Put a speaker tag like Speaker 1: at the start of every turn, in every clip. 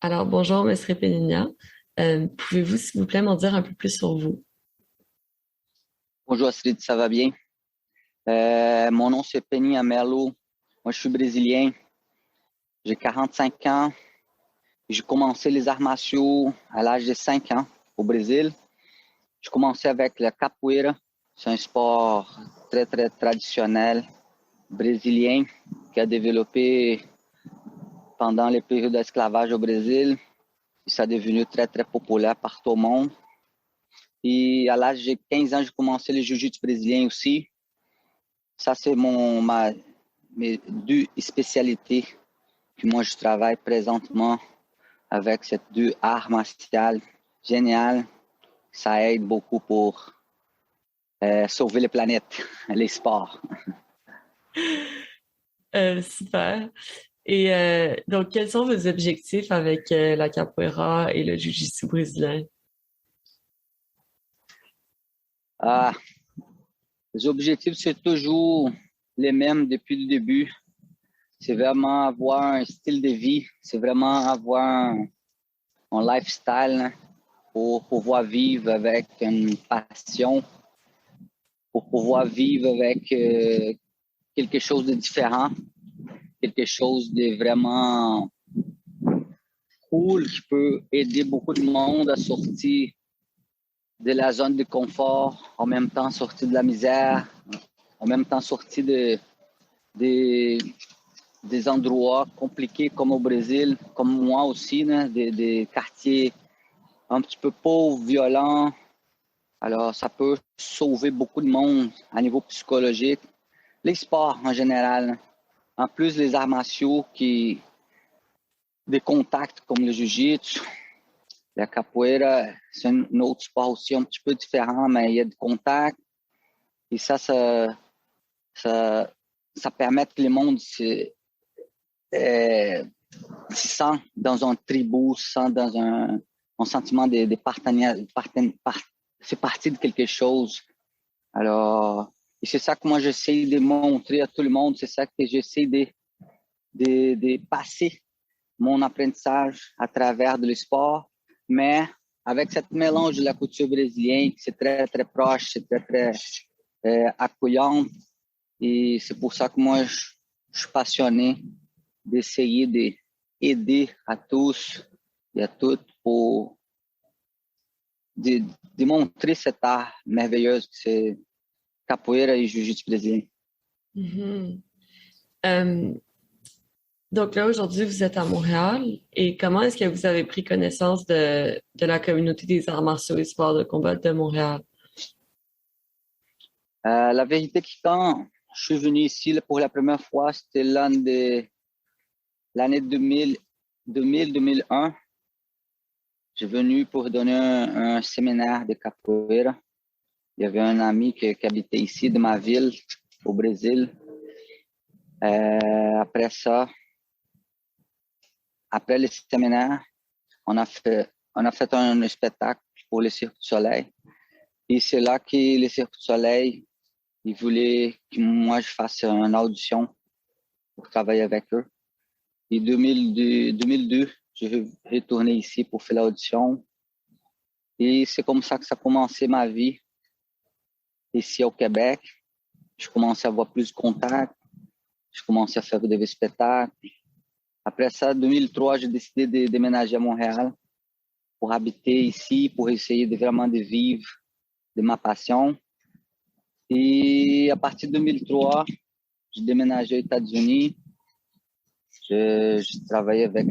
Speaker 1: Alors, bonjour, Monsieur Péninia. Pouvez-vous, s'il vous plaît, m'en dire un peu plus sur vous?
Speaker 2: Bonjour Astrid, ça va bien? Mon nom c'est Penny Amelo. Moi je suis brésilien. J'ai 45 ans. J'ai commencé les arts martiaux à l'âge de 5 ans au Brésil. J'ai commencé avec la capoeira. C'est un sport très très traditionnel brésilien qui a développé pendant les périodes d'esclavage au Brésil. Et ça est devenu très très populaire partout au monde. Et à l'âge de 15 ans, j'ai commencé le jiu-jitsu brésilien aussi. Ça, c'est mes deux spécialités que moi je travaille présentement avec ces deux arts martiaux génial. Ça aide beaucoup pour sauver la planète, les sports.
Speaker 1: Super. Et donc, quels sont vos objectifs avec la capoeira et le jiu-jitsu brésilien?
Speaker 2: Ah, les objectifs, c'est toujours les mêmes depuis le début. C'est vraiment avoir un style de vie, c'est vraiment avoir un lifestyle, né, pour pouvoir vivre avec une passion, pour pouvoir vivre avec quelque chose de différent, quelque chose de vraiment cool qui peut aider beaucoup de monde à sortir de la zone de confort, en même temps sortir de la misère, en même temps sortir de, des endroits compliqués comme au Brésil, comme moi aussi, né, des quartiers un petit peu pauvres, violents. Alors, ça peut sauver beaucoup de monde à niveau psychologique. Les sports en général, en plus les arts martiaux des contacts comme le jiu-jitsu, la capoeira, c'est un autre sport aussi un petit peu différent, mais il y a des contacts. Et ça, ça permet que le monde euh, se sent dans un tribu, se sent dans un sentiment de partenariat, c'est partie de quelque chose. Alors, et c'est ça que moi j'essaie de montrer à tout le monde, c'est ça que j'essaie de passer mon apprentissage à travers le sport, mais avec cette mélange de la culture brésilienne, c'est très, très proche, c'est très, très accueillant. Et c'est pour ça que moi, je suis passionné d'essayer d'aider à tous et à toutes pour de, de montrer cet art merveilleux que c'est capoeira et jiu-jitsu brésilien.
Speaker 1: Mhm. Euh, donc là, aujourd'hui, vous êtes à Montréal. Et comment est-ce que vous avez pris connaissance de la communauté des arts martiaux et sports de combat de Montréal?
Speaker 2: La vérité, que quand je suis venu ici pour la première fois, c'était l'année 2000-2001. J'ai venu pour donner un séminaire de capoeira. Il y avait un ami qui habitait ici, de ma ville, au Brésil. Après ça, après le séminaire, on a fait un spectacle pour le Cirque du Soleil. Et c'est là que le Cirque du Soleil, il voulait que moi je fasse une audition pour travailler avec eux. Et 2002, je suis retourné ici pour faire l'audition. Et c'est comme ça que ça a commencé ma vie ici au Québec. Je commençais à avoir plus de contacts. Je commençais à faire des spectacles. Après ça, en 2003, j'ai décidé de déménager à Montréal pour habiter ici, pour essayer de vraiment de vivre de ma passion. Et à partir de 2003, j'ai déménagé aux États-Unis. Je travaillais avec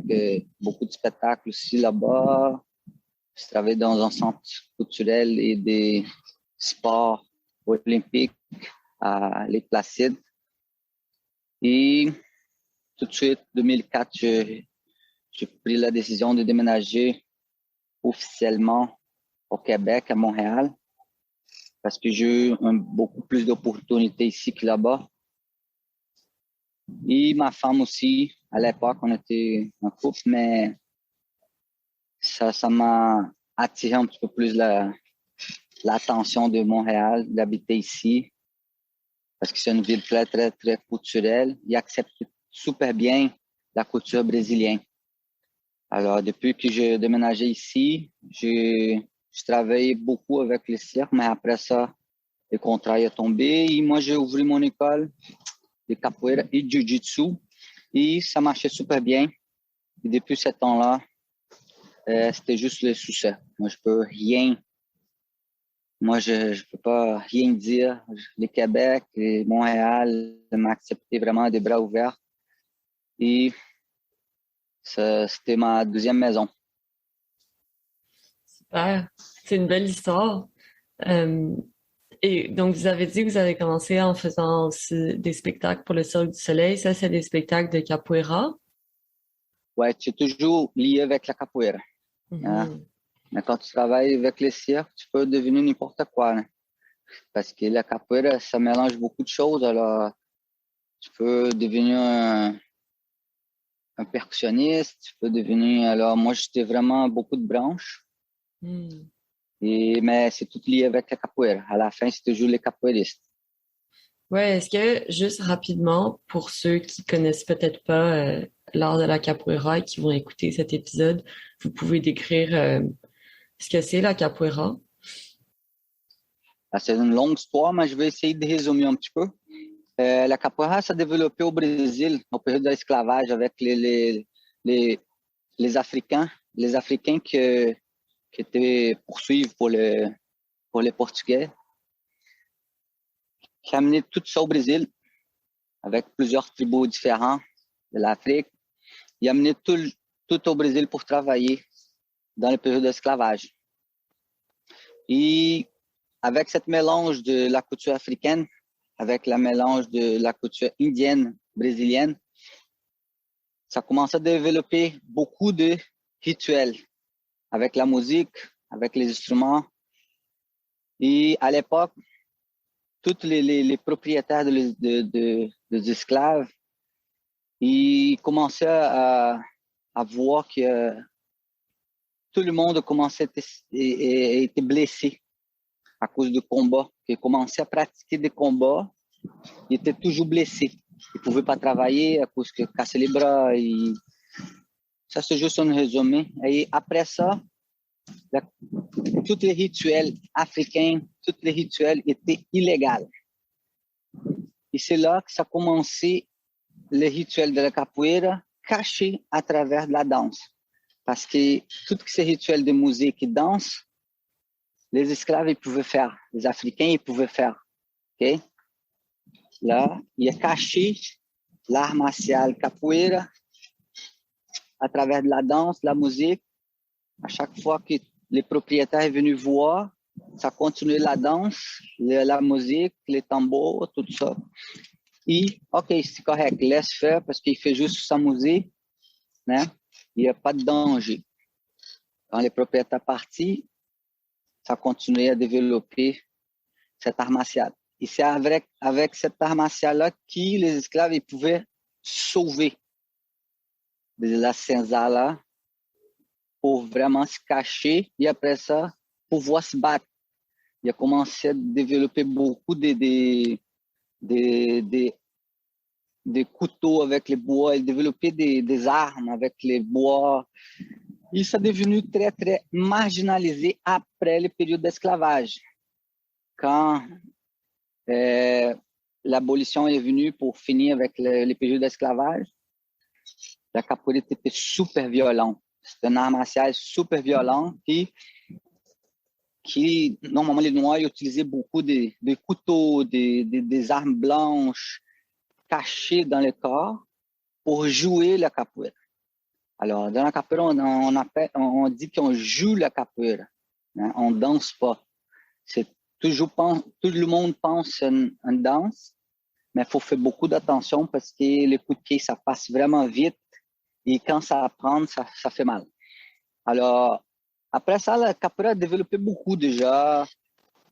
Speaker 2: beaucoup de spectacles aussi là-bas. Je travaillais dans un centre culturel et des sports olympiques à Lake Placide. Et tout de suite, en 2004, j'ai pris la décision de déménager officiellement au Québec, à Montréal, parce que j'ai eu beaucoup plus d'opportunités ici que là-bas. Et ma femme aussi, à l'époque, on était en couple, mais ça m'a attiré un petit peu plus l'attention de Montréal, d'habiter ici, parce que c'est une ville très, très, très culturelle et accepte super bien la culture brésilienne. Alors, depuis que j'ai déménagé ici, je travaillais beaucoup avec les cirques, mais après ça, le contrat est tombé et moi, j'ai ouvert mon école de capoeira et de jiu-jitsu et ça marchait super bien. Et depuis ce temps-là, c'était juste le succès. Moi, je peux pas rien dire. Le Québec et Montréal m'ont accepté vraiment des bras ouverts et c'était ma deuxième maison.
Speaker 1: Super. C'est une belle histoire. Euh, et donc, vous avez dit que vous avez commencé en faisant aussi des spectacles pour le Cirque du Soleil. Ça, c'est des spectacles de capoeira.
Speaker 2: Ouais, c'est toujours lié avec la capoeira. Hein?
Speaker 1: Mhm.
Speaker 2: Mais quand tu travailles avec les cirques, tu peux devenir n'importe quoi. Hein? Parce que la capoeira, ça mélange beaucoup de choses. Alors, tu peux devenir un percussionniste, tu peux devenir... Alors, moi, j'étais vraiment beaucoup de branches.
Speaker 1: Hmm.
Speaker 2: Mais c'est tout lié avec la capoeira. À la fin, c'est toujours les capoeiristes.
Speaker 1: Ouais, est-ce que juste rapidement, pour ceux qui connaissent peut-être pas l'art de la capoeira et qui vont écouter cet épisode, vous pouvez décrire ce que c'est la capoeira?
Speaker 2: Ah, c'est une longue histoire, mais je vais essayer de résumer un petit peu. La capoeira s'est développée au Brésil, au période de l'esclavage, avec les, les Africains qui étaient poursuivis pour les Portugais, qui amenaient tout ça au Brésil, avec plusieurs tribus différentes de l'Afrique. Ils amenaient tout au Brésil pour travailler dans le période de l'esclavage. Et avec cette mélange de la culture africaine, avec la mélange de la culture indienne, brésilienne, ça commence à développer beaucoup de rituels avec la musique, avec les instruments. Et à l'époque, tous les propriétaires des esclaves, ils commençaient à voir que tout le monde commençait à être blessé à cause de combats, qu'ils commençaient à pratiquer des combats, ils étaient toujours blessés. Ils ne pouvaient pas travailler à cause que cassaient les bras. Et... Ça, c'est juste un résumé. Et après ça, tous les rituels africains, tous les rituels étaient illégaux. Et c'est là que ça a commencé le rituel de la capoeira caché à travers de la danse. Parce que tous ces rituels de musique et danse, les esclaves ils pouvaient faire, les Africains ils pouvaient faire. Okay? Là, il est caché l'art martial capoeira à travers de la danse, la musique. À chaque fois que les propriétaires sont venus voir, ça continuait la danse, la musique, les tambours, tout ça. Et, ok, c'est correct, laisse faire parce qu'il fait juste sa musique, né? Il n'y a pas de danger. Quand les propriétaires partis, ça continuait à développer cet art martial. Et c'est avec cet art martial-là que les esclaves ils pouvaient sauver de la senzala pour vraiment se cacher et après ça, pouvoir se battre. Il a commencé à développer beaucoup de, des couteaux avec les bois, il développait des armes avec les bois. Isso est devenu très, très marginalisé après le période d'esclavage. Quand l'abolition est venue pour finir avec le période d'esclavage, la capoeira était super violente. C'est un art martial super violent qui normalement, les Noirs utilisaient beaucoup de couteaux, des armes blanches cachées dans le corps pour jouer la capoeira. Alors, dans la capoeira, on dit qu'on joue la capoeira. Hein, on ne danse pas. C'est toujours, tout le monde pense en danse, mais il faut faire beaucoup d'attention parce que les coups de pied, ça passe vraiment vite et quand ça prend, ça fait mal. Alors, après ça, la capoeira a développé beaucoup déjà.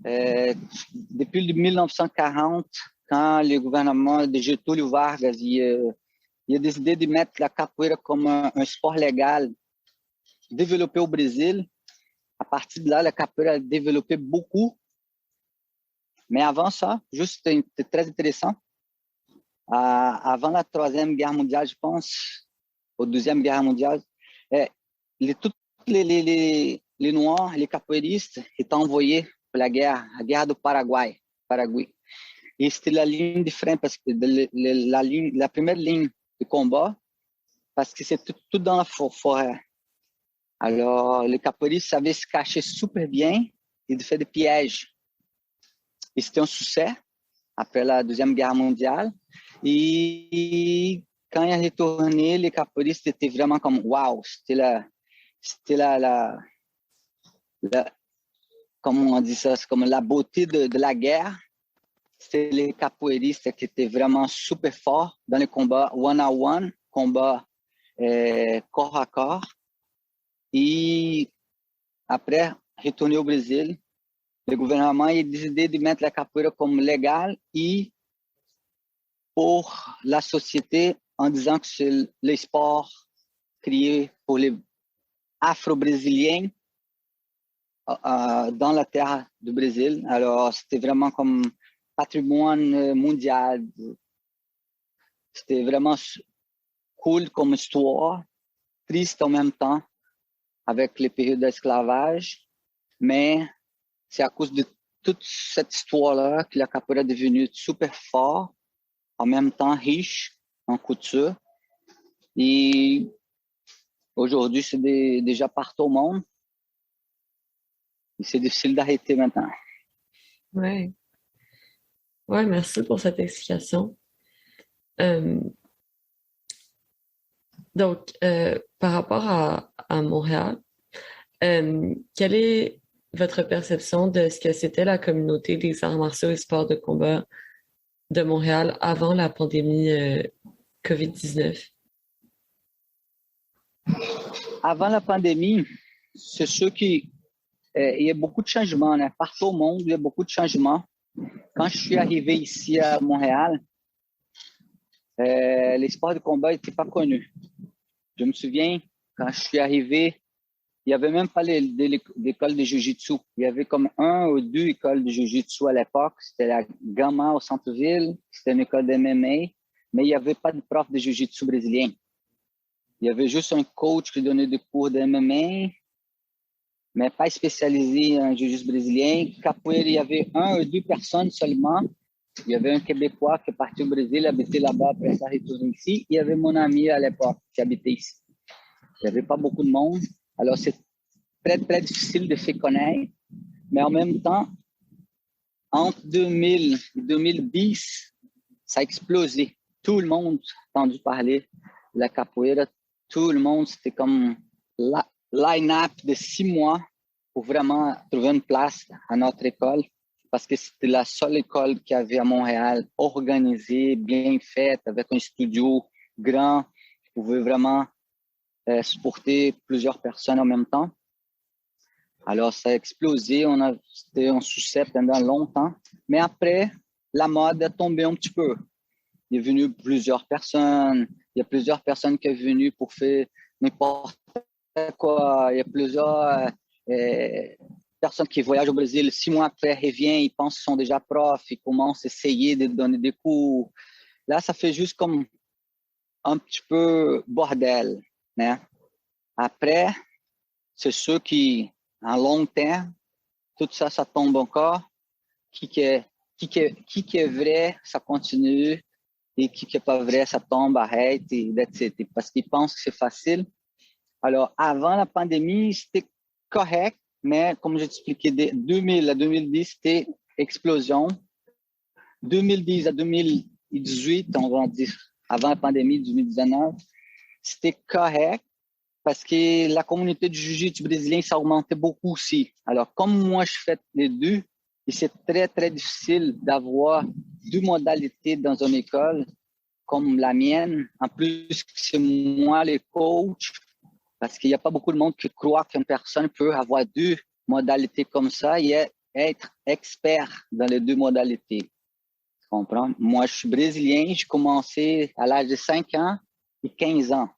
Speaker 2: Depuis 1940, quand le gouvernement de Getúlio Vargas il a décidé de mettre la capoeira comme un sport légal, développé au Brésil. À partir de là, la capoeira a développé beaucoup. Mais avant ça, juste c'était très intéressant. Avant la Troisième Guerre mondiale, je pense, ou Deuxième Guerre mondiale, tous les Noirs, les capoeiristes étaient envoyés pour la guerre du Paraguay. Et c'était la ligne de front, parce que la première ligne de combat, parce que c'est tout dans la forêt. Alors, les capoeiristes savaient se cacher super bien et de faire des pièges. Et c'était un succès après la Deuxième Guerre mondiale. Et quand il est retourné, les capoeiristes étaient vraiment comme waouh, c'était comment on dit ça, c'est comme la beauté de la guerre. C'était les capoeiristes qui étaient vraiment super forts dans les combats one-on-one, combats corps à corps. Et après, retourner au Brésil, le gouvernement a décidé de mettre la capoeira comme légale et pour la société en disant que c'est le sport créé pour les Afro-Brésiliens dans la terre du Brésil. Alors, c'était vraiment comme patrimoine mondial. C'était vraiment cool comme histoire, triste en même temps avec les périodes d'esclavage, mais c'est à cause de toute cette histoire-là que la capoeira est devenue super fort, en même temps riche en couture. Et aujourd'hui, c'est déjà partout au monde. Et c'est difficile d'arrêter maintenant.
Speaker 1: Ouais. Ouais, merci pour cette explication. Euh, donc, par rapport à Montréal, quelle est votre perception de ce que c'était la communauté des arts martiaux et sports de combat de Montréal avant la pandémie COVID-19?
Speaker 2: Avant la pandémie, c'est sûr qu'il y a beaucoup de changements. Né? Partout au monde, il y a beaucoup de changements. Quand je suis arrivé ici à Montréal, les sports de combat n'étaient pas connus. Je me souviens, quand je suis arrivé, il n'y avait même pas d'école de jiu-jitsu. Il y avait comme 1 ou 2 écoles de jiu-jitsu à l'époque. C'était la Gama au centre-ville, c'était une école de MMA, mais il n'y avait pas de prof de jiu-jitsu brésilien. Il y avait juste un coach qui donnait des cours de MMA, mais pas spécialisé en jiu-jitsu brésilien. Capoeira, il y avait 1 ou 2 personnes seulement. Il y avait un Québécois qui est parti au Brésil, habitait là-bas, après ça retourné ici. Il y avait mon ami à l'époque qui habitait ici. Il n'y avait pas beaucoup de monde. Alors, c'est très, très difficile de se connaître. Mais en même temps, entre 2000 et 2010, ça a explosé. Tout le monde a entendu parler de la capoeira. Tout le monde, c'était comme la line-up de 6 mois pour vraiment trouver une place à notre école. Parce que c'était la seule école qu'il y avait à Montréal, organisée, bien faite, avec un studio grand, qui pouvait vraiment supporter plusieurs personnes en même temps. Alors, ça a explosé, c'était un succès pendant longtemps. Mais après, la mode a tombé un petit peu. Il est venu plusieurs personnes, il y a plusieurs personnes qui sont venues pour faire n'importe quoi. Il y a plusieurs personnes qui voyagent au Brésil, 6 mois après, reviennent, ils pensent qu'ils sont déjà profs, ils commencent à essayer de donner des cours. Là, ça fait juste comme un petit peu bordel, né? Après, c'est sûr qu'en long terme, tout ça, ça tombe encore. Qui est vrai, ça continue, et qui est pas vrai, ça tombe, arrête, et etc. Parce qu'ils pensent que c'est facile. Alors, avant la pandémie, c'était correct, mais comme je t'expliquais, de 2000 à 2010, c'était explosion. 2010 à 2018, on va dire, avant la pandémie, 2019, c'était correct parce que la communauté du jiu-jitsu brésilien, ça augmentait beaucoup aussi. Alors, comme moi, je fais les deux, et c'est très, très difficile d'avoir 2 modalités dans une école comme la mienne. En plus, c'est moi le coach, parce qu'il n'y a pas beaucoup de monde qui croit qu'une personne peut avoir 2 modalités comme ça et être expert dans les 2 modalités. Tu comprends? Moi, je suis brésilien, j'ai commencé à l'âge de 5 ans et 15 ans.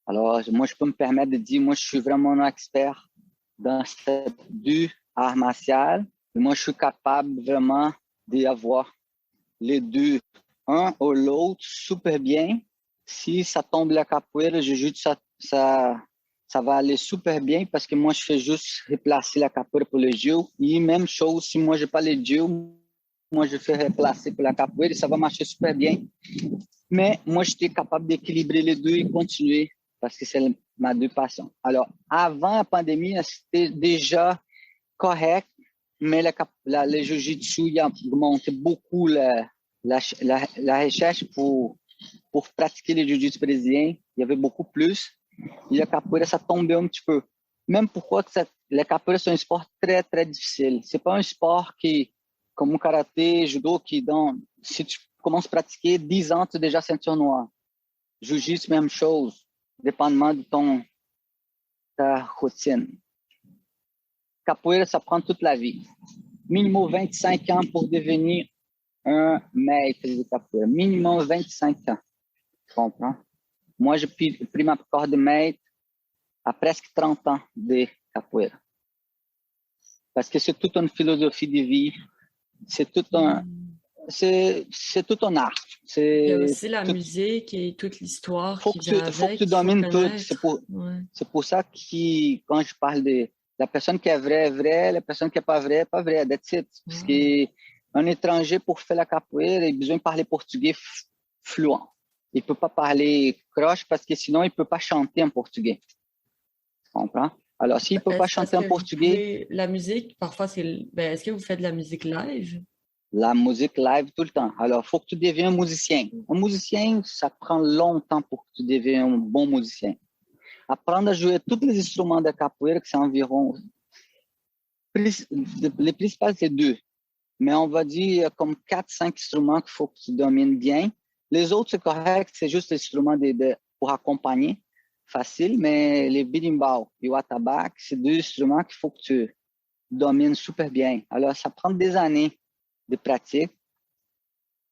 Speaker 2: Alors, moi, je peux me permettre de dire, moi, je suis vraiment un expert dans ces 2 arts martiaux. Et moi, je suis capable vraiment d'avoir les 2, un ou l'autre, super bien. Si ça tombe la capoeira, je joue ça ça va aller super bien parce que moi, je fais juste replacer la capoeira pour le jiu. Et même chose, si moi, je n'ai pas le jiu, moi, je fais replacer pour la capoeira et ça va marcher super bien. Mais moi, j'étais capable d'équilibrer les deux et continuer parce que c'est ma deux passions. Alors, avant la pandémie, c'était déjà correct, mais le jiu-jitsu, il a augmenté beaucoup la recherche pour pratiquer le jiu-jitsu brésilien. Il y avait beaucoup plus. Et la capoeira, ça tombait un petit peu. Même pourquoi la capoeira, c'est un sport très, très difficile. C'est pas un sport qui, comme o karaté, judo, si tu commences à pratiquer 10 ans, tu es déjà ceinture noire. Jiu-jitsu, même chose, dépendamment de ta routine. Capoeira, ça prend toute la vie. Minimum 25 ans pour devenir un maître de capoeira. Minimum 25 ans. Tu comprends? Moi, j'ai pris ma corde de maître à presque 30 ans de capoeira. Parce que c'est toute une philosophie de vie. C'est tout un art.
Speaker 1: Il y a aussi la musique et toute l'histoire qui vient avec.
Speaker 2: Faut que tu
Speaker 1: qu'il faut
Speaker 2: domines tout.
Speaker 1: connaître.
Speaker 2: C'est pour ça que quand je parle de la personne qui est vraie, la personne qui n'est pas vraie, that's it. Parce qu'un étranger, pour faire la capoeira, il a besoin de parler portugais fluent. Il ne peut pas parler croche parce que sinon, il ne peut pas chanter en portugais. Tu comprends? Alors, s'il ne peut pas chanter en portugais...
Speaker 1: La musique, parfois, est-ce que vous faites de la musique live?
Speaker 2: La musique live tout le temps. Alors, il faut que tu deviennes un musicien. Un musicien, ça prend longtemps pour que tu deviennes un bon musicien. Apprendre à jouer tous les instruments de capoeira, que c'est environ... Les principaux, c'est 2. Mais on va dire comme 4-5 instruments qu'il faut que tu domines bien. Les autres, c'est correct, c'est juste l'instrument pour accompagner. Facile, mais les berimbau et o atabaque, c'est 2 instruments qu'il faut que tu domines super bien. Alors, ça prend des années de pratique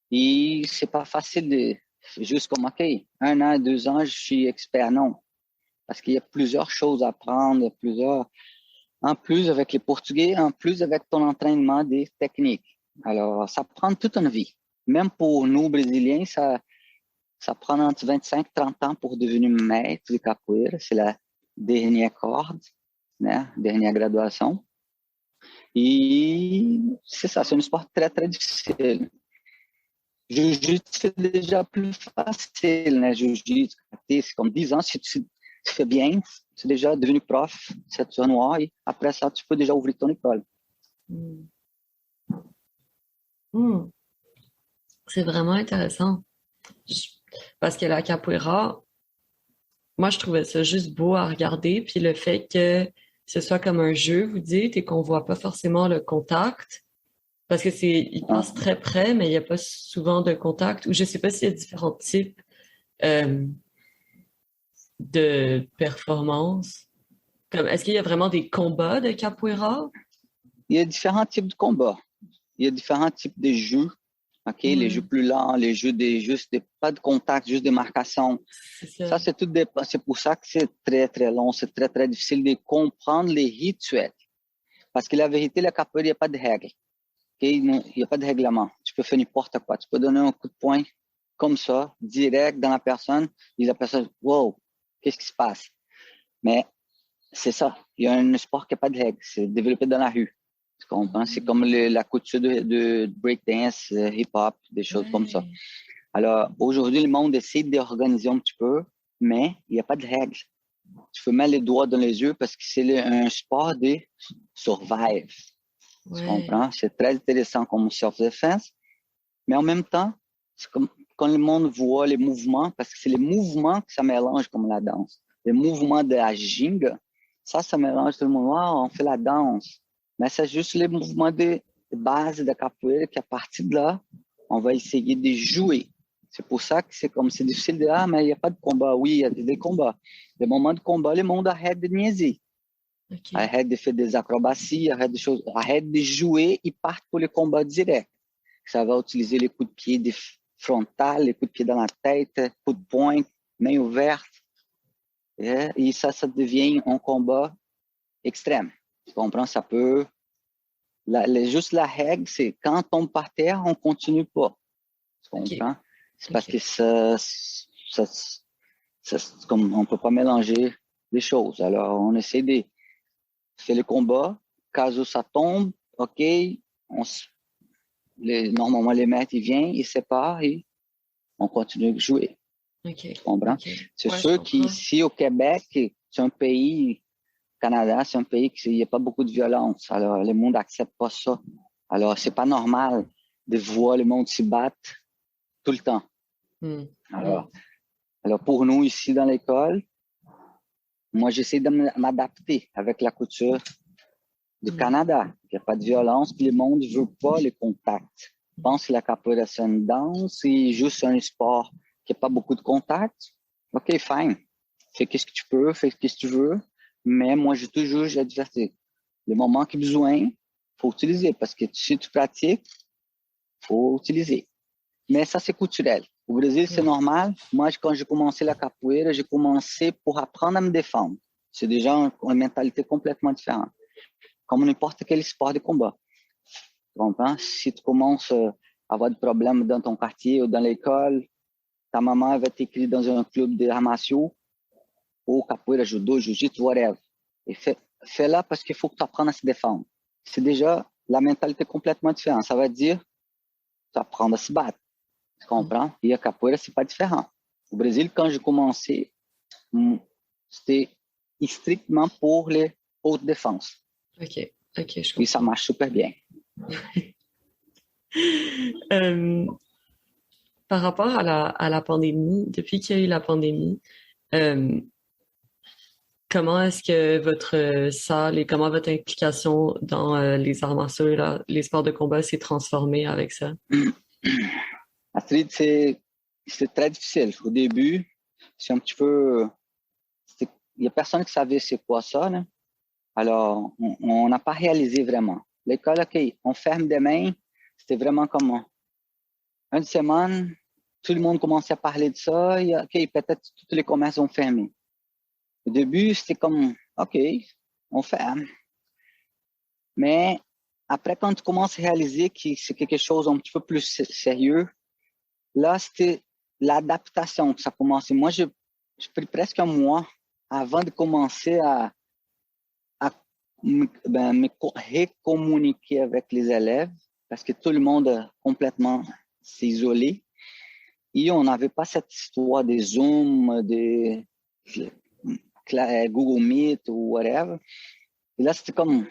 Speaker 2: et c'est pas facile juste comme, OK, 1 an, 2 ans, je suis expert, non. Parce qu'il y a plusieurs choses à apprendre, en plus avec les Portugais, en plus avec ton entraînement des techniques. Alors, ça prend toute une vie. Même pour nous, Brésiliens, ça prend entre 25 et 30 ans pour devenir maître de capoeira. C'est la dernière corde, né? Dernière graduação. Et c'est ça, c'est un sport très, très difficile. Jiu-jitsu, c'est déjà plus facile, né? Jiu-jitsu, c'est comme 10 ans, si tu fais bien, c'est déjà devenu prof, 7 ans noir, et après ça, tu peux déjà ouvrir ton école.
Speaker 1: C'est vraiment intéressant. Parce que la capoeira, moi, je trouvais ça juste beau à regarder. Puis le fait que ce soit comme un jeu, vous dites, et qu'on voit pas forcément le contact. Parce que ils passent très près, mais il n'y a pas souvent de contact. Ou je sais pas s'il y a différents types de performances. Comme, est-ce qu'il y a vraiment des combats de capoeira?
Speaker 2: Il y a différents types de combats. Il y a différents types de jeux. OK? Les jeux plus lents, les jeux pas de contact, juste de marcation. Ça, c'est pour ça que c'est très, très long. C'est très, très difficile de comprendre les rituels. Parce que la vérité, la capoeira, il n'y a pas de règle. Okay? Il n'y a pas de règlement. Tu peux faire n'importe quoi. Tu peux donner un coup de poing comme ça, direct dans la personne, et la personne, wow, qu'est-ce qui se passe? Mais c'est ça. Il y a un sport qui n'a pas de règle. C'est développé dans la rue. Tu comprends? C'est comme la couture de breakdance, hip-hop, des choses comme ça. Alors, aujourd'hui, le monde essaie d'organiser un petit peu, mais il n'y a pas de règle. Tu peux mettre les doigts dans les yeux parce que c'est un sport de survive. Tu comprends? C'est très intéressant comme self-defense, mais en même temps, c'est comme quand le monde voit les mouvements, parce que c'est les mouvements que ça mélange comme la danse. Les mouvements de la ginga, ça mélange tout le monde. Wow, on fait la danse. Mais c'est juste les mouvements de base da capoeira que, à partir de là, on va essayer de jouer. C'est pour ça que c'est difficile de dire, ah, mais il n'y a pas de combat. Oui, il y a des combats. Les moments de combat, le monde arrête de niaiser. Okay. Arrête de faire des acrobaties, arrête de jouer et part pour le combat direct. Ça va utiliser les coups de pied frontal, les coups de pied dans la tête, coups de poing, main ouverte. Et ça devient un combat extrême. Tu comprends? Ça peut... juste la règle, c'est quand on tombe par terre, on continue pas. Tu comprends? Okay. C'est parce que comme on peut pas mélanger des choses. Alors, on essaie de faire le combat. Cas où ça tombe, OK, normalement, les maîtres, ils viennent, ils séparent et on continue de jouer.
Speaker 1: OK.
Speaker 2: Tu comprends?
Speaker 1: OK.
Speaker 2: C'est
Speaker 1: Ouais, je
Speaker 2: sûr
Speaker 1: comprends.
Speaker 2: qu'ici, au Québec, c'est un pays, Canada, c'est un pays qui il n'y a pas beaucoup de violence. Alors, le monde n'accepte pas ça. Alors, c'est pas normal de voir le monde se battre tout le temps. Alors, pour nous, ici dans l'école, moi, j'essaie de m'adapter avec la culture du Canada. Il n'y a pas de violence, puis le monde ne veut pas le contact. Je pense que la capoeira, c'est une danse, c'est juste un sport qui n'a pas beaucoup de contact. OK, fine. Fais qu'est-ce que tu peux, fais qu'est-ce que tu veux. Mais moi, j'ai adverti. Le moment qu'il y a besoin, il faut utiliser. Parce que si tu pratiques, il faut utiliser. Mais ça, c'est culturel. Au Brésil, c'est normal. Moi, quand j'ai commencé la capoeira, j'ai commencé pour apprendre à me défendre. C'est déjà une mentalité complètement différente. Comme n'importe quel sport de combat. Tu comprends? Si tu commences à avoir des problèmes dans ton quartier ou dans l'école, ta maman va t'écrire dans un club d'arts martiaux, ou capoeira, judo, jiu-jitsu, whatever. Et fais-la parce qu'il faut que tu apprennes à se défendre. C'est déjà la mentalité complètement différente. Ça veut dire tu apprends à se battre. Tu comprends? Et a capoeira, c'est pas différent. Au Brésil, quand j'ai commencé, c'était strictement pour les hautes défenses.
Speaker 1: OK. OK, je comprends.
Speaker 2: Et ça marche super bien.
Speaker 1: Par rapport à la pandémie, depuis qu'il y a eu la pandémie, comment est-ce que votre salle et comment votre implication dans les arts martiaux et les sports de combat s'est transformée avec ça?
Speaker 2: Astrid, c'est très difficile. Au début, c'est un petit peu... Il n'y a personne qui savait c'est quoi ça. Né? Alors, on n'a pas réalisé vraiment. L'école, OK, on ferme des mains. C'était vraiment comme une semaine, tout le monde commençait à parler de ça. Et, OK, peut-être tous les commerces vont fermer. Au début, c'était comme, OK, on ferme. Mais après, quand tu commences à réaliser que c'est quelque chose d'un petit peu plus sérieux, là, c'était l'adaptation que ça commençait. Moi, j'ai pris presque un mois avant de commencer à me recommuniquer avec les élèves parce que tout le monde a complètement s'est isolé. Et on n'avait pas cette histoire de Zoom, de Google Meet ou whatever. Et là, c'était comme,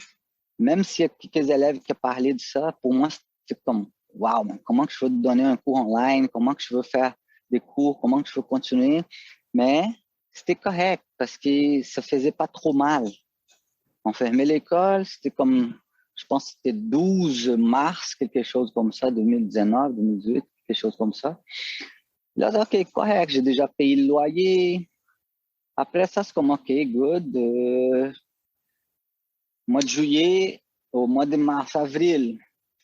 Speaker 2: même s'il y a quelques élèves qui ont parlé de ça, pour moi, c'était comme, wow, comment que je veux donner un cours online, comment que je veux faire des cours, comment que je veux continuer. Mais c'était correct parce que ça faisait pas trop mal. On fermait l'école, c'était comme, je pense que c'était 12 mars, quelque chose comme ça, 2019, 2018, quelque chose comme ça. Là, OK, correct, j'ai déjà payé le loyer. Après ça, c'est comme, OK, good. Mois de juillet, au mois de mars, avril,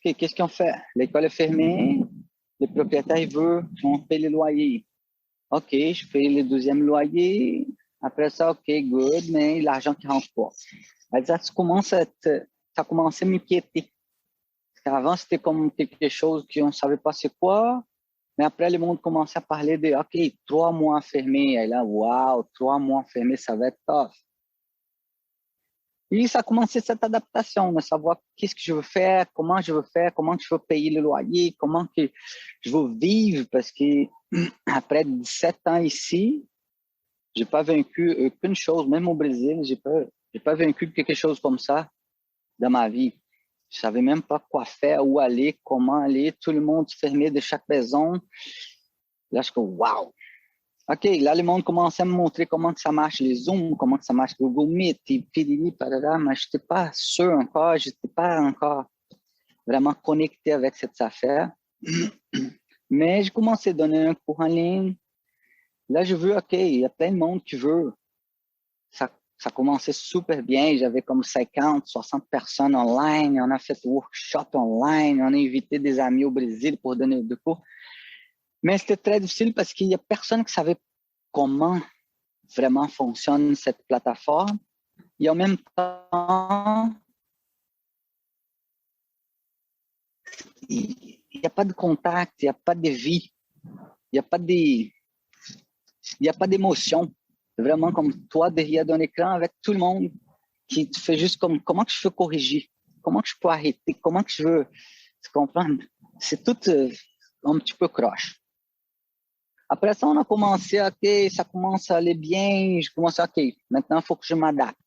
Speaker 2: OK, qu'est-ce qu'on fait? L'école est fermée, le propriétaire veut qu'on paye le loyer. OK, je paye le deuxième loyer. Après ça, OK, good, mais l'argent qui rentre pas. Aí ça commence ça commençait à m'inquiéter. Avant, c'était comme quelque chose qu'on ne savait pas c'est quoi. Mais après, le monde commençait à parler de, OK, 3 mois fermés. Et là, wow, 3 mois fermés, ça va être tough. Et ça a commencé cette adaptation, de savoir qu'est-ce que je veux faire, comment je veux payer le loyer, comment que je veux vivre, parce que après 17 ans ici, j'ai pas vaincu aucune chose, même au Brésil, j'ai pas vaincu quelque chose comme ça dans ma vie. Je savais même pas quoi faire, où aller, comment aller, tout le monde fermé de chaque maison. Là, je suis comme, wow! OK, là, le monde commençait à me montrer comment que ça marche les Zooms, comment que ça marche Google Meet, et puis, mais je n'étais pas sûr encore, je n'étais pas encore vraiment connecté avec cette affaire. Mais j'ai commencé à donner un cours en ligne. Là, je veux, OK, il y a plein de monde qui veut. Ça commençait super bien. J'avais comme 50, 60 personnes online. On a fait workshop online. On a invité des amis au Brésil pour donner des cours. Mais c'était très difficile parce qu'il n'y a personne qui savait comment vraiment fonctionne cette plateforme. Et en même temps, il n'y a pas de contact, il n'y a pas de vie, il n'y a pas d'émotion. C'est vraiment comme toi derrière d'un écran avec tout le monde qui te fait juste comme comment que je peux corriger, comment que je peux arrêter, comment que je veux, tu comprends? C'est tout un petit peu croche. Après ça, on a commencé, OK, ça commence à aller bien. Je commence, OK, maintenant, il faut que je m'adapte.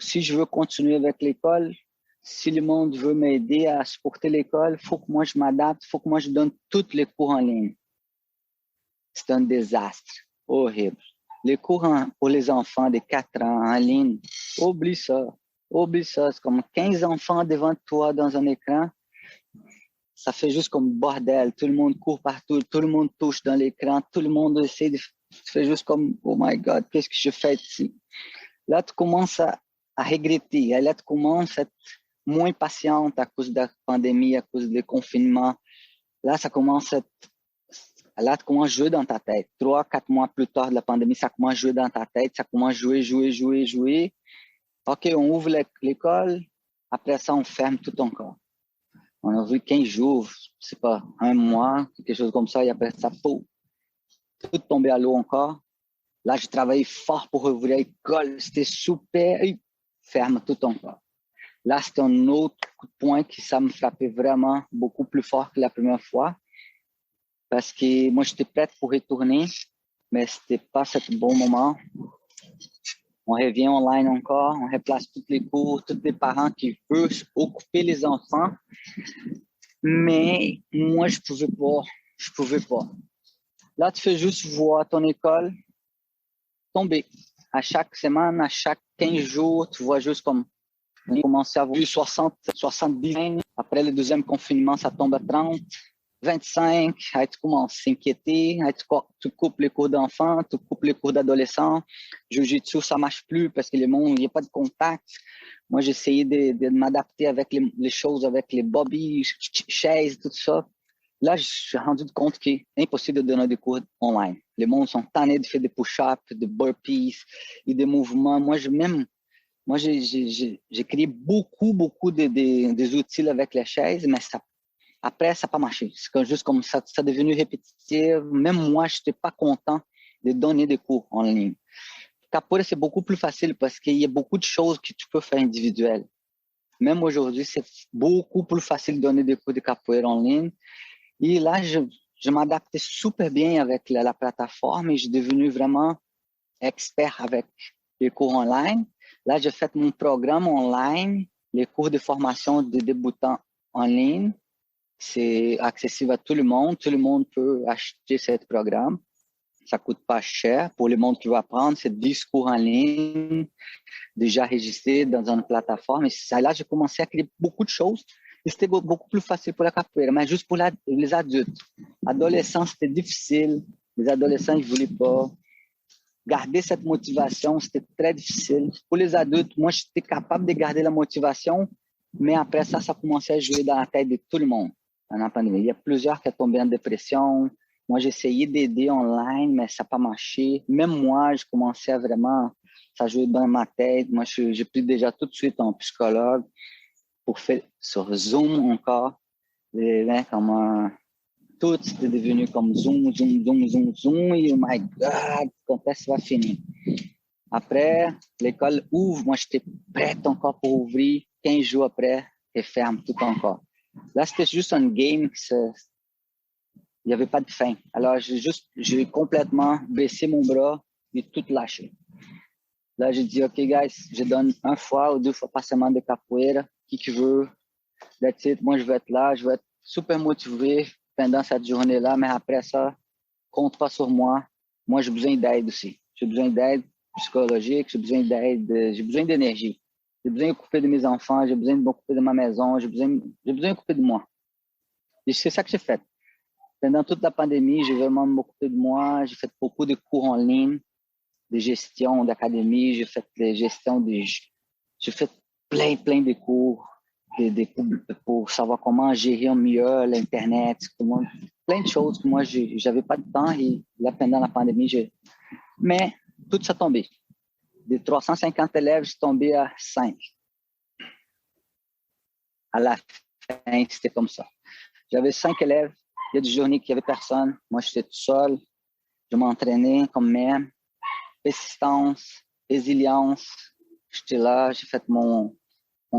Speaker 2: Si je veux continuer avec l'école, si le monde veut m'aider à supporter l'école, il faut que moi je m'adapte, il faut que moi je donne tous les cours en ligne. C'est un désastre horrible. Les cours pour les enfants de 4 ans en ligne, oublie ça. Oublie ça. C'est comme 15 enfants devant toi dans un écran. Ça fait juste comme bordel. Tout le monde court partout, tout le monde touche dans l'écran, tout le monde essaie de faire juste comme, oh my God, qu'est-ce que je fais ici? Là, tu commences à regretter. Là, tu commences à être moins patiente à cause de la pandémie, à cause du confinement. Là, ça commence à être... Là, tu commences à jouer dans ta tête. 3, 4 mois plus tard de la pandémie, ça commence à jouer dans ta tête. Ça commence à jouer. OK, on ouvre l'école. Après ça, on ferme tout encore. On a vu 15 jours, je sais pas, un mois, quelque chose comme ça. Et après ça, tout tombé à l'eau encore. Là, j'ai travaillé fort pour ouvrir l'école. C'était super. Et ferme tout encore. Là, c'était un autre coup de poing qui ça me frappait vraiment beaucoup plus fort que la première fois. Parce que moi, j'étais prête pour retourner, mais c'était pas ce bon moment. On revient online encore, on replace tous les cours, tous les parents qui veulent occuper les enfants. Mais moi, je pouvais pas. Là, tu fais juste voir ton école tomber. À chaque semaine, à chaque 15 jours, tu vois juste comme on commence à avoir 60, 70. Après le deuxième confinement, ça tombe à 30, 25. Aí tu commences à s'inquiéter. Aí tu coupes les cours d'enfants, tu coupes les cours d'adolescents. Jiu-jitsu, ça marche plus parce que le monde, il n'y a pas de contact. Moi, j'ai essayé de m'adapter avec les choses, avec les bobbies, chaises, tout ça. Là, je suis rendu compte que é impossible de donner des cours online. Les mondes sont tannés de faire des push-ups, des burpees et des mouvements. Moi, j'ai créé beaucoup des outils avec les chaises, mais après, ça n'a pas marché. C'est juste comme ça est devenu répétitif. Même moi, je n'étais pas content de donner des cours en ligne. Capoeira, c'est beaucoup plus facile parce qu'il y a beaucoup de choses que tu peux faire individuelles. Même aujourd'hui, c'est beaucoup plus facile de donner des cours de capoeira en ligne. Et là, je m'adaptais super bien avec la plateforme et je suis devenu vraiment expert avec les cours online. Là, j'ai fait mon programme online, les cours de formation de débutants en ligne. C'est accessible à tout le monde peut acheter ce programme. Ça coûte pas cher. Pour le monde qui veut apprendre, c'est 10 cours en ligne, déjà registrés dans une plateforme. Et là, j'ai commencé à créer beaucoup de choses. Et c'était beaucoup plus facile pour la capoeira, mais juste pour les adultes. Adolescents, c'était difficile. Les adolescents, ils ne voulaient pas. Garder cette motivation, c'était très difficile. Pour les adultes, moi, j'étais capable de garder la motivation, mais après ça, ça commençait à jouer dans la tête de tout le monde dans la pandémie. Il y a plusieurs qui sont tombés en dépression. Moi, j'ai essayé d'aider online, mais ça n'a pas marché. Même moi, je commençais à vraiment, ça jouait dans ma tête. Moi, j'ai pris déjà tout de suite un psychologue pour faire sur Zoom encore. Et, né, comme tout c'était devenu comme Zoom. Et oh my God, quand est-ce que ça va finir? Après, l'école ouvre. Moi, j'étais prête encore pour ouvrir. 15 jours après, et ferme tout encore. Là, c'était juste un game. Il n'y avait pas de fin. Alors, j'ai complètement baissé mon bras et tout lâché. Là, j'ai dit, OK, guys, je donne 1 fois ou 2 fois par semaine de capoeira. Qui veut? That's it. Moi, je vais être là. Je vais être super motivé pendant cette journée-là. Mais après ça, compte pas sur moi. Moi, j'ai besoin d'aide aussi. J'ai besoin d'aide psychologique. J'ai besoin d'aide. J'ai besoin d'énergie. J'ai besoin d'occuper de mes enfants. J'ai besoin de m'occuper de ma maison. J'ai besoin d'occuper de moi. Et c'est ça que j'ai fait. Pendant toute la pandémie, j'ai vraiment m'occupé de moi. J'ai fait beaucoup de cours en ligne, de gestion d'académie. J'ai fait de gestion j'ai fait plein de cours pour savoir comment gérer mieux l'Internet, plein de choses que moi, j'avais pas de temps. Et là, pendant la pandémie, mais tout ça tombé. De 350 élèves, je suis tombé à 5. À la fin, c'était comme ça. J'avais 5 élèves. Il y a des journées qu'il n'y avait personne. Moi, j'étais tout seul. Je m'entraînais comme même. persistance, résilience. J'étais là, j'ai fait mon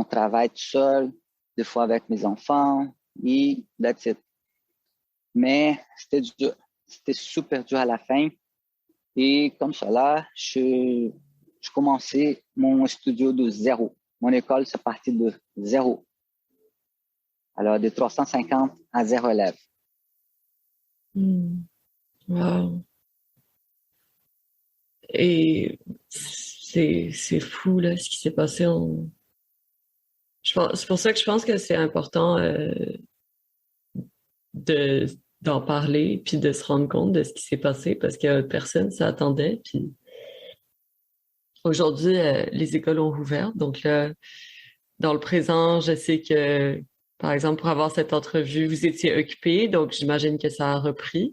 Speaker 2: travail tout seul, des fois avec mes enfants, et that's it. Mais c'était dur, c'était super dur à la fin. Et comme ça, là, je commençais mon studio de zéro. Mon école, c'est parti de zéro. Alors, de 350 à 0 élèves.
Speaker 1: Wow. Et c'est fou, là, ce qui s'est passé. C'est pour ça que je pense que c'est important d'en parler puis de se rendre compte de ce qui s'est passé parce que personne s'y attendait. Puis aujourd'hui, les écoles ont rouvert. Donc là, dans le présent, je sais que, par exemple, pour avoir cette entrevue, vous étiez occupé, donc j'imagine que ça a repris.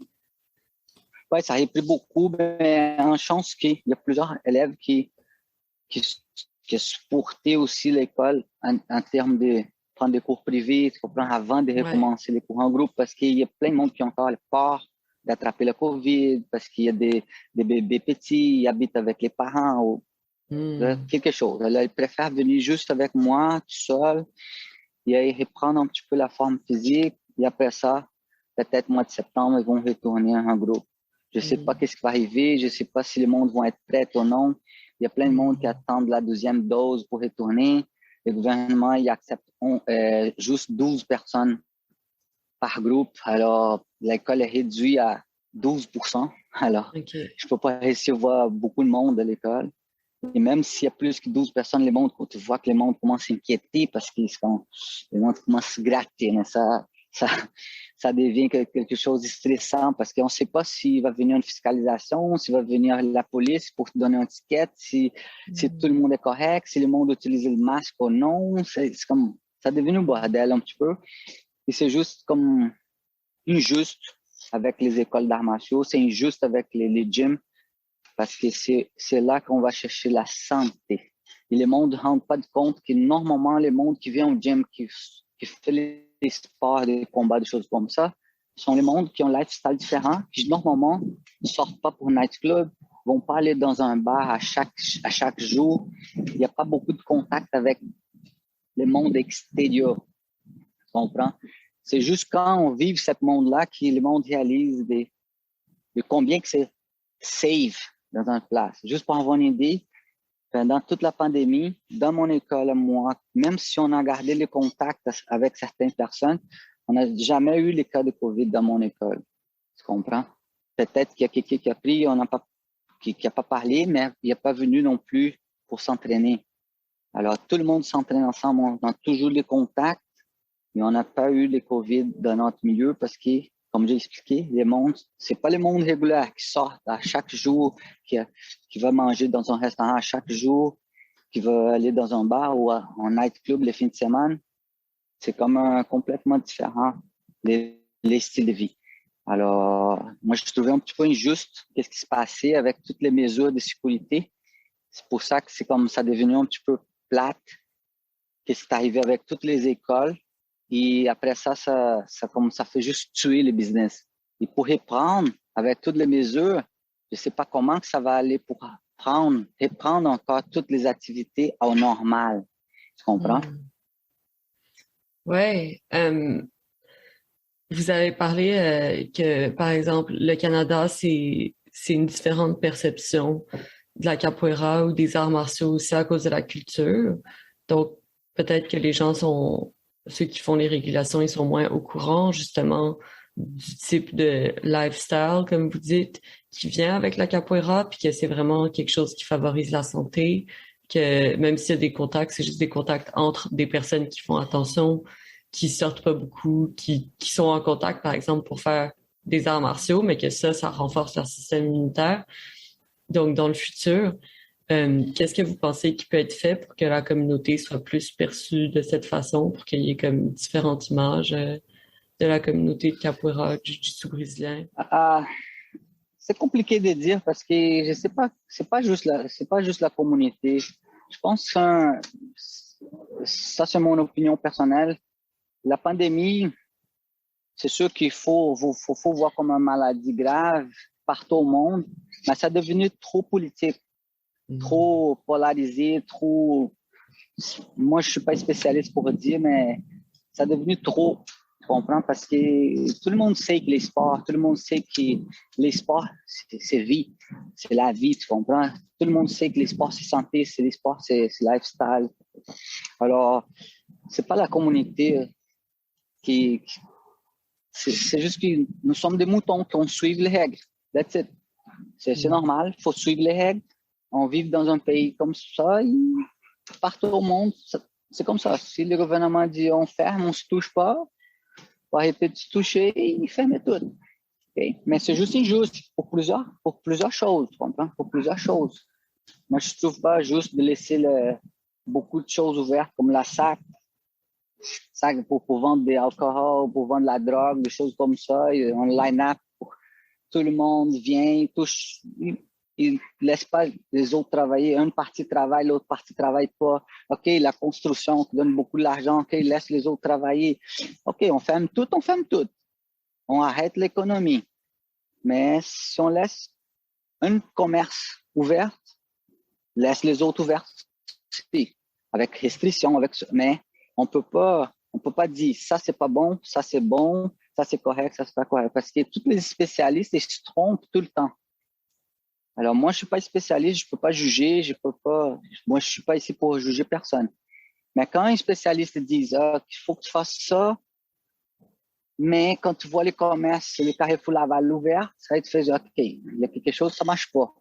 Speaker 2: Oui, ça a repris beaucoup, mais en chance qu'il y a plusieurs élèves qui supportaient aussi l'école en termes de prendre des cours privés, tu comprends, avant de recommencer les cours en groupe, parce qu'il y a plein de monde qui ont encore peur d'attraper le COVID, parce qu'il y a des bébés petits, ils habitent avec les parents ou quelque chose. Alors, ils préfèrent venir juste avec moi, tout seul, et reprendre un petit peu la forme physique, et après ça, peut-être mois de septembre, ils vont retourner en groupe. Je ne sais pas qu'est-ce qui va arriver, je ne sais pas si le monde va être prêt ou non. Il y a plein de monde qui attendent la deuxième dose pour retourner. Le gouvernement, il accepte juste 12 personnes par groupe. Alors, l'école est réduite à 12%. Alors, je ne peux pas recevoir beaucoup de monde à l'école. Et même s'il y a plus que 12 personnes, tu vois que les monde commence à s'inquiéter parce que les monde commence à se gratter. Né? Ça devient quelque chose de stressant parce qu'on ne sait pas s'il va venir une fiscalisation, s'il va venir la police pour te donner un ticket, si tout le monde est correct, si le monde utilise le masque ou non. C'est comme, ça devient un bordel un petit peu. Et c'est juste comme injuste avec les écoles d'arts martiaux, c'est injuste avec les gyms parce que c'est là qu'on va chercher la santé. Et le monde ne rend pas compte que normalement, les mondes qui viennent au gym, qui fait les sports, des combats, des choses comme ça, sont les mondes qui ont un lifestyle différent, qui normalement ne sortent pas pour un nightclub, vont pas aller dans un bar à chaque jour. Il n'y a pas beaucoup de contact avec le monde extérieur. Tu comprends? C'est juste quand on vit ce monde-là que le monde réalise de combien que c'est safe dans une place. Juste pour avoir une idée, pendant toute la pandémie, dans mon école, moi, même si on a gardé le contact avec certaines personnes, on n'a jamais eu les cas de COVID dans mon école. Tu comprends? Peut-être qu'il y a quelqu'un qui a pris, qui n'a pas parlé, mais il n'est pas venu non plus pour s'entraîner. Alors, tout le monde s'entraîne ensemble, on a toujours les contacts, mais on n'a pas eu les COVID dans notre milieu parce que, comme j'ai expliqué, c'est pas le monde régulier qui sort à chaque jour, qui va manger dans un restaurant à chaque jour, qui va aller dans un bar ou un nightclub les fins de semaine. C'est comme complètement différent les styles de vie. Alors, moi, je trouvais un petit peu injuste qu'est-ce qui se passait avec toutes les mesures de sécurité. C'est pour ça que c'est comme ça devenu un petit peu plate. Qu'est-ce qui est arrivé avec toutes les écoles. Et après ça fait juste tuer le business. Et pour reprendre avec toutes les mesures, je ne sais pas comment que ça va aller pour reprendre encore toutes les activités au normal. Tu comprends?
Speaker 1: Ouais. Vous avez parlé que, par exemple, le Canada, c'est une différente perception de la capoeira ou des arts martiaux aussi à cause de la culture. Donc, peut-être que les gens ceux qui font les régulations, ils sont moins au courant, justement, du type de lifestyle, comme vous dites, qui vient avec la capoeira, puis que c'est vraiment quelque chose qui favorise la santé, que même s'il y a des contacts, c'est juste des contacts entre des personnes qui font attention, qui sortent pas beaucoup, qui sont en contact, par exemple, pour faire des arts martiaux, mais que ça renforce leur système immunitaire. Donc, dans le futur, qu'est-ce que vous pensez qui peut être fait pour que la communauté soit plus perçue de cette façon, pour qu'il y ait comme différentes images de la communauté de capoeira, du jiu-jitsu brésilien?
Speaker 2: C'est compliqué de dire parce que je sais pas, c'est pas juste la communauté. Je pense que ça c'est mon opinion personnelle. La pandémie, c'est sûr qu'il faut voir comme une maladie grave, partout au monde, mais ça est devenu trop politique, trop polarisé, trop... Moi, je ne suis pas spécialiste pour dire, mais ça est devenu trop, tu comprends? Parce que tout le monde sait que les sports, tout le monde sait que les sports, c'est vie, c'est la vie, tu comprends? Tout le monde sait que les sports, c'est santé, c'est les sports, c'est lifestyle. Alors, c'est pas la communauté qui c'est juste que nous sommes des moutons qui ont suivi les règles. That's it. C'est normal, il faut suivre les règles. On vit dans un pays comme ça, et partout au monde, c'est comme ça. Si le gouvernement dit on ferme, on ne se touche pas, on va arrêter de se toucher et fermer tout. Okay? Mais c'est juste injuste pour plusieurs choses, tu comprends? Pour plusieurs choses. Moi, je ne trouve pas juste de laisser beaucoup de choses ouvertes comme la SAC pour vendre des alcools, pour vendre la drogue, des choses comme ça. Un line-up, tout le monde vient, touche, il laisse pas les autres travailler. Une partie travaille, l'autre partie travaille pas. OK, la construction qui donne beaucoup d'argent, OK, laisse les autres travailler. OK, on ferme tout. On arrête l'économie. Mais si on laisse un commerce ouvert, laisse les autres ouverts. Avec restriction, mais on peut pas dire ça c'est pas bon, ça c'est bon, ça c'est correct, ça c'est pas correct, parce que tous les spécialistes ils se trompent tout le temps. Alors moi je suis pas spécialiste, je peux pas juger, moi je suis pas ici pour juger personne. Mais quand un spécialiste dit qu'il faut que tu fasses ça, mais quand tu vois les commerces, les Carrefour Laval ouverts, ça te fait OK, il y a quelque chose ça marche pas.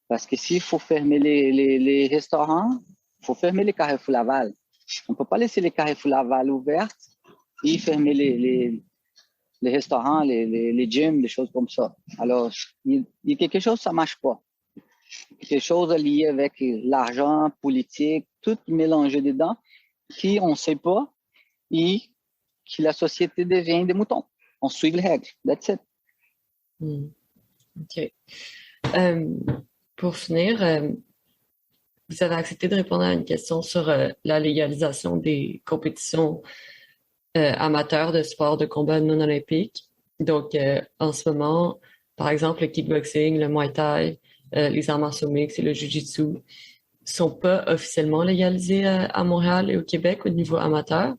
Speaker 2: Parce que s'il faut fermer les restaurants, il faut fermer les Carrefour Laval. On ne peut pas laisser les Carrefour Laval ouverts et fermer les restaurants, les gyms, des choses comme ça. Alors, il y a quelque chose, ça ne marche pas. Quelque chose lié avec l'argent, politique, tout mélangé dedans, qui on ne sait pas et que la société devient des moutons. On suit les règles. That's it.
Speaker 1: OK. Pour finir, vous avez accepté de répondre à une question sur la légalisation des compétitions amateurs de sport de combat non olympiques. Donc, en ce moment, par exemple, le kickboxing, le muay thai, les arts martiaux mixtes et le jiu-jitsu sont pas officiellement légalisés à Montréal et au Québec au niveau amateur.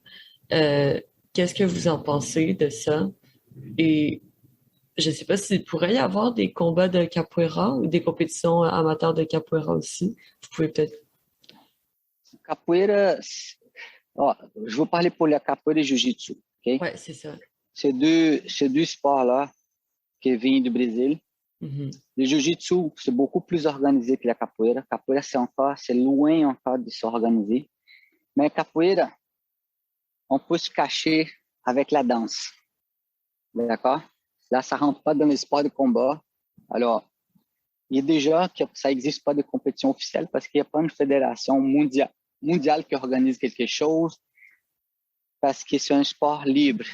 Speaker 1: Qu'est-ce que vous en pensez de ça? Et je ne sais pas s'il pourrait y avoir des combats de capoeira ou des compétitions amateurs de capoeira aussi. Vous pouvez peut-être...
Speaker 2: Capoeira, je veux parler pour la capoeira et jiu-jitsu. Okay?
Speaker 1: Oui, c'est ça.
Speaker 2: Ces deux sports-là qui viennent du Brésil. Le jiu-jitsu, c'est beaucoup plus organisé que la capoeira. Capoeira, c'est loin encore de s'organiser. Mais capoeira, on peut se cacher avec la danse. D'accord? Là, ça rentre pas dans les sports de combat. Alors, il y a déjà que ça n'existe pas de compétition officielle parce qu'il n'y a pas une fédération mondiale qui organise quelque chose parce que c'est un sport libre.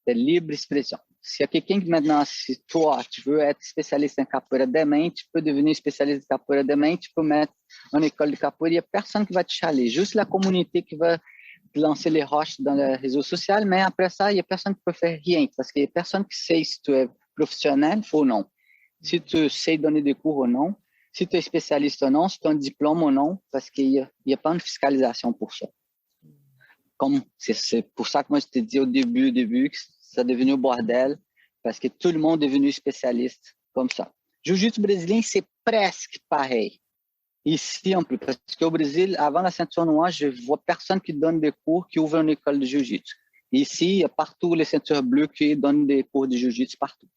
Speaker 2: C'est libre expression. S'il y a quelqu'un qui maintenant, si toi, tu veux être spécialiste en capoeira demain, tu peux devenir spécialiste de capoeira demain, tu peux mettre une école de capoeira, il n'y a personne qui va te chaler, juste la communauté qui va lancer les roches dans les réseaux sociaux, mais après ça, il n'y a personne qui peut faire rien parce qu'il n'y a personne qui sait si tu es professionnel ou non, si tu sais donner des cours ou non, si tu es spécialiste ou non, si tu as un diplôme ou non, parce qu'il n'y a pas une fiscalisation pour ça. Comme c'est pour ça que moi je te dis au début que ça est devenu un bordel parce que tout le monde est devenu spécialiste comme ça. Jiu-jitsu brésilien, c'est presque pareil. Ici, en plus, parce qu'au Brésil, avant la ceinture noire, je vois personne qui donne des cours, qui ouvre une école de jiu-jitsu. Ici, il y a partout les ceintures bleues qui donnent des cours de jiu-jitsu partout.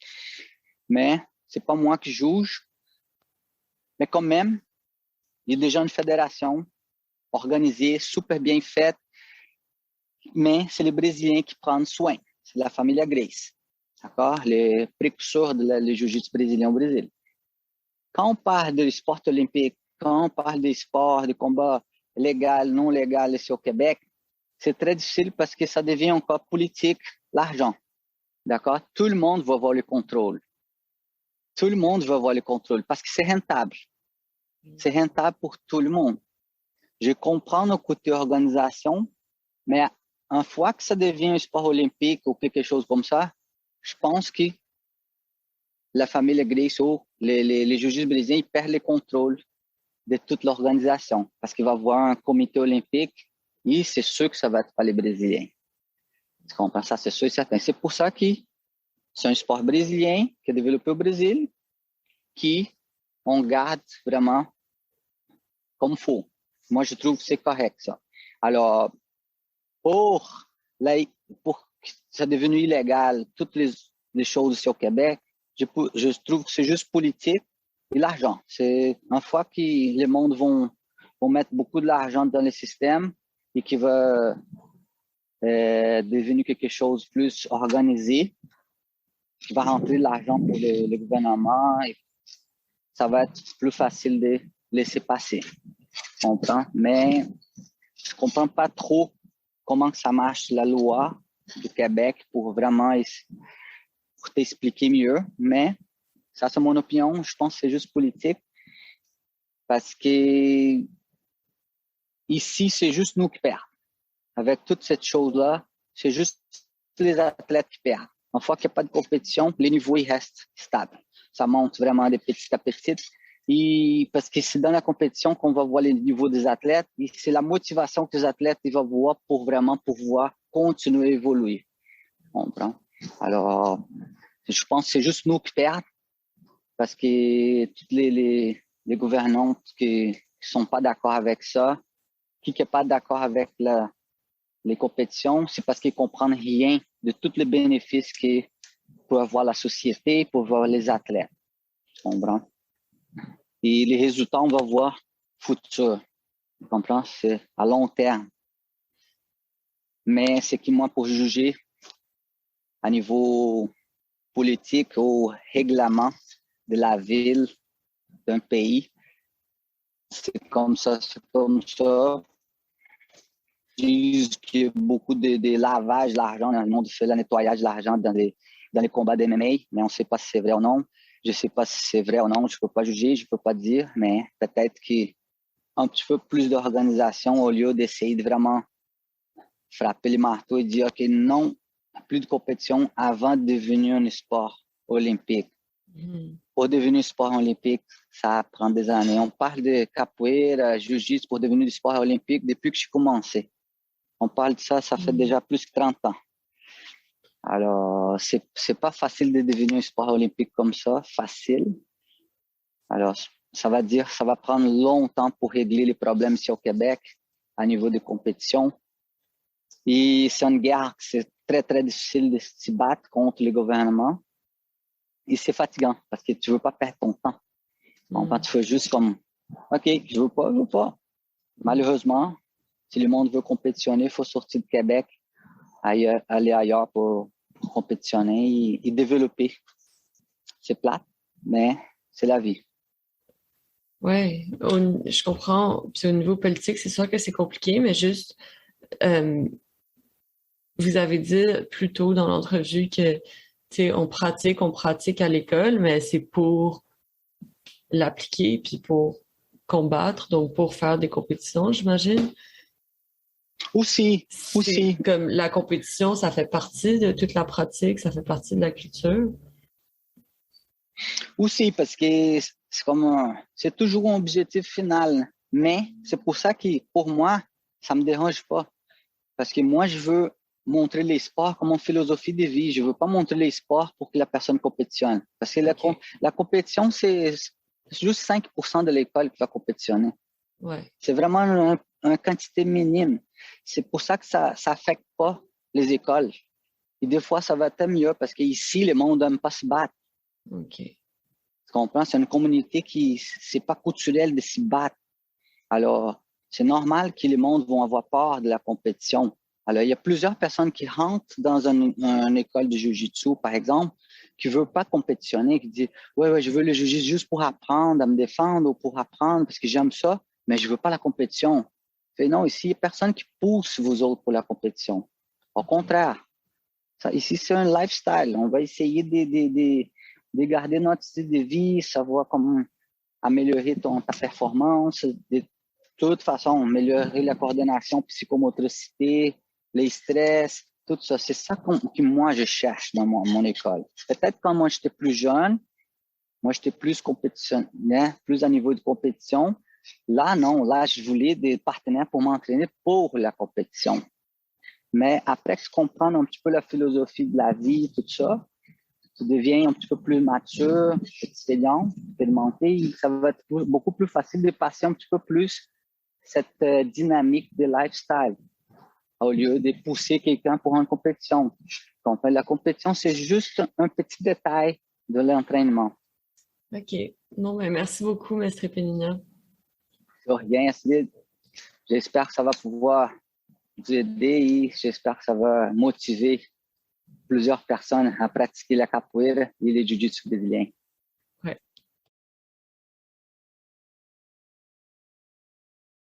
Speaker 2: Mais c'est pas moi qui juge. Mais quand même, il y a déjà une fédération organisée, super bien faite. Mais c'est les Brésiliens qui prennent soin. C'est la famille Grace. D'accord? Les précurseurs du jiu-jitsu brésilien au Brésil. Quand on parle de sport olympique, quand on parle des sports, de combat légal, non légal ici au Québec, c'est très difficile parce que ça devient encore politique, l'argent. D'accord? Tout le monde va avoir le contrôle. Tout le monde va avoir le contrôle parce que c'est rentable. C'est rentable pour tout le monde. Je comprends le côté organisation, mais une fois que ça devient un sport olympique ou quelque chose comme ça, je pense que la famille Grace ou les juges brésiliens, ils perdent le contrôle de toute l'organisation parce qu'il va y avoir un comité olympique et c'est sûr que ça va être pas les Brésiliens. Tu comprends ça? C'est sûr et certain. C'est pour ça que c'est un sport brésilien qui est développé au Brésil qui on garde vraiment comme faut. Moi, je trouve que c'est correct ça. Alors, pour que ça devenu illégal, toutes les choses ici au Québec, je trouve que c'est juste politique et l'argent. C'est une fois que les mondes vont mettre beaucoup de l'argent dans le système et qui va devenir quelque chose de plus organisé, qui va rentrer de l'argent pour le gouvernement et ça va être plus facile de laisser passer. Tu comprends? Mais je comprends pas trop comment que ça marche la loi du Québec pour vraiment pour t'expliquer mieux. Mais ça, c'est mon opinion. Je pense que c'est juste politique parce que ici, c'est juste nous qui perdons. Avec toute cette chose-là, c'est juste les athlètes qui perdent. Une fois qu'il n'y a pas de compétition, les niveaux ils restent stables. Ça monte vraiment de petit à petit. Et parce que c'est dans la compétition qu'on va voir les niveaux des athlètes et c'est la motivation que les athlètes ils vont voir pour vraiment pouvoir continuer à évoluer. On comprend? Alors, je pense que c'est juste nous qui perdons parce que toutes les gouvernantes qui sont pas d'accord avec ça, qui n'est pas d'accord avec les compétitions, c'est parce qu'ils comprennent rien de tous les bénéfices que peut avoir la société, pour voir les athlètes. Tu comprends? Et les résultats, on va voir futur. Tu comprends? C'est à long terme. Mais c'est que moi, pour juger à niveau politique ou règlement de la ville, d'un pays, c'est comme ça, c'est comme ça. Ils disent qu'il y a beaucoup de lavage d'argent dans le monde, fait le nettoyage d'argent dans les combats de MMA, mais on ne sait pas si c'est vrai ou non. Je ne sais pas si c'est vrai ou non, je ne peux pas juger, je ne peux pas dire, mais peut-être qu'un petit peu plus d'organisation au lieu d'essayer de vraiment frapper les marteaux et dire, OK, non, plus de compétition avant de devenir un sport olympique. Pour devenir un sport olympique, ça prend des années. On parle de capoeira, jiu-jitsu pour devenir un sport olympique depuis que j'ai commencé. On parle de ça, ça fait déjà plus que 30 ans. Alors, c'est pas facile de devenir un sport olympique comme ça, facile. Alors, ça va prendre longtemps pour régler les problèmes ici au Québec à niveau de compétition. Et c'est une guerre, c'est très, très difficile de se battre contre le gouvernement. Et c'est fatigant parce que tu veux pas perdre ton temps. Donc, quand tu fais juste comme, OK, je veux pas. Malheureusement, si le monde veut compétitionner, il faut sortir de Québec, aller ailleurs pour compétitionner et développer. C'est plate, mais c'est la vie.
Speaker 1: Oui, je comprends. Puis au niveau politique, c'est sûr que c'est compliqué, mais juste, vous avez dit plus tôt dans l'entrevue que, tu sais, on pratique à l'école, mais c'est pour l'appliquer puis pour combattre, donc pour faire des compétitions, j'imagine.
Speaker 2: Aussi.
Speaker 1: Comme la compétition, ça fait partie de toute la pratique, ça fait partie de la culture.
Speaker 2: Aussi, parce que c'est toujours un objectif final. Mais c'est pour ça que, pour moi, ça me dérange pas. Parce que moi, je veux montrer les sports comme une philosophie de vie. Je veux pas montrer les sports pour que la personne compétitionne. Parce que la compétition, c'est juste 5% de l'école qui va compétitionner.
Speaker 1: Ouais.
Speaker 2: C'est vraiment une quantité minime. C'est pour ça que ça affecte pas les écoles. Et des fois, ça va être mieux parce qu'ici, le monde n'aime pas se battre.
Speaker 1: OK.
Speaker 2: Tu comprends? C'est une communauté qui, c'est pas culturel de se battre. Alors, c'est normal que les mondes vont avoir peur de la compétition. Alors, il y a plusieurs personnes qui rentrent dans une école de jiu-jitsu, par exemple, qui ne veulent pas compétitionner, qui disent, ouais, je veux le jiu-jitsu juste pour apprendre à me défendre ou pour apprendre parce que j'aime ça, mais je veux pas la compétition. Fait non, ici, il n'y a personne qui pousse vous autres pour la compétition. Au contraire, ici, c'est un lifestyle. On va essayer de garder notre style de vie, savoir comment améliorer ta performance, de toute façon, améliorer la coordination, psychomotricité, les stress, tout ça. C'est ça que moi, je cherche dans mon école. Peut-être quand moi, j'étais plus jeune, Moi, j'étais plus compétitionnaire, plus à niveau de compétition. Là, non. Là, je voulais des partenaires pour m'entraîner pour la compétition. Mais après que je comprends un petit peu la philosophie de la vie, tout ça, tu deviens un petit peu plus mature, expérimenté, ça va être beaucoup plus facile de passer un petit peu plus cette dynamique de lifestyle au lieu de pousser quelqu'un pour une compétition. Donc, la compétition, c'est juste un petit détail de l'entraînement.
Speaker 1: OK. Non, ben merci beaucoup, Mestre Pénina.
Speaker 2: De rien, Astrid. J'espère que ça va pouvoir vous aider et j'espère que ça va motiver plusieurs personnes à pratiquer la capoeira et le jiu-jitsu brésilien.